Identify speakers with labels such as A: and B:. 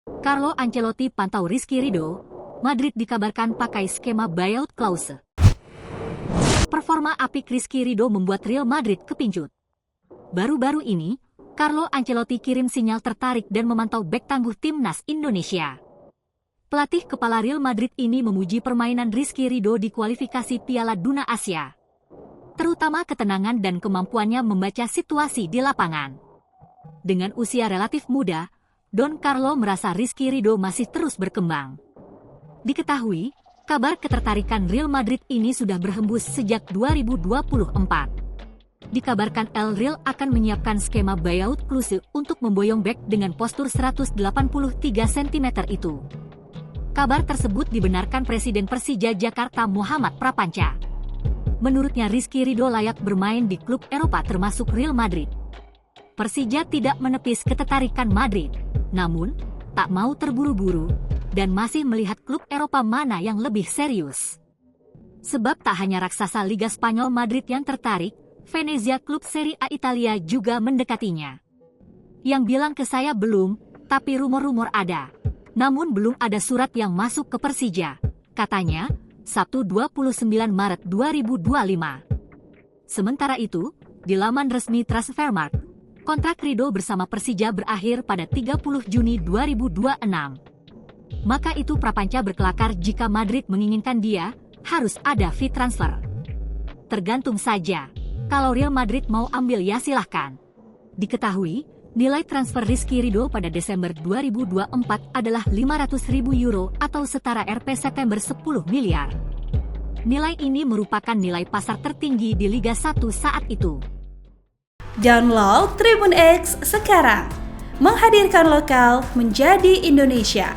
A: Carlo Ancelotti pantau Rizky Ridho, Madrid dikabarkan pakai skema buyout clause. Performa apik Rizky Ridho membuat Real Madrid kepincut. Baru-baru ini, Carlo Ancelotti kirim sinyal tertarik dan memantau bek tangguh timnas Indonesia. Pelatih kepala Real Madrid ini memuji permainan Rizky Ridho di kualifikasi Piala Dunia Asia, terutama ketenangan dan kemampuannya membaca situasi di lapangan. Dengan usia relatif muda, Don Carlo merasa Rizky Ridho masih terus berkembang. Diketahui, kabar ketertarikan Real Madrid ini sudah berhembus sejak 2024. Dikabarkan El Real akan menyiapkan skema buyout clause untuk memboyong bek dengan postur 183 cm itu. Kabar tersebut dibenarkan Presiden Persija Jakarta Muhammad Prapanca. Menurutnya Rizky Ridho layak bermain di klub Eropa termasuk Real Madrid. Persija tidak menepis ketertarikan Madrid, namun tak mau terburu-buru dan masih melihat klub Eropa mana yang lebih serius. Sebab tak hanya raksasa Liga Spanyol Madrid yang tertarik, Venezia klub Serie A Italia juga mendekatinya. Yang bilang ke saya belum, tapi rumor-rumor ada. Namun belum ada surat yang masuk ke Persija, katanya, Sabtu 29 Maret 2025. Sementara itu, di laman resmi Transfermarkt, kontrak Ridho bersama Persija berakhir pada 30 Juni 2026. Maka itu Prapanca berkelakar jika Madrid menginginkan dia, harus ada fee transfer. Tergantung saja, kalau Real Madrid mau ambil ya silahkan. Diketahui, nilai transfer Rizky Ridho pada Desember 2024 adalah 500.000 euro atau setara Rp September 10 miliar. Nilai ini merupakan nilai pasar tertinggi di Liga 1 saat itu.
B: Download Tribun X sekarang, menghadirkan lokal menjadi Indonesia.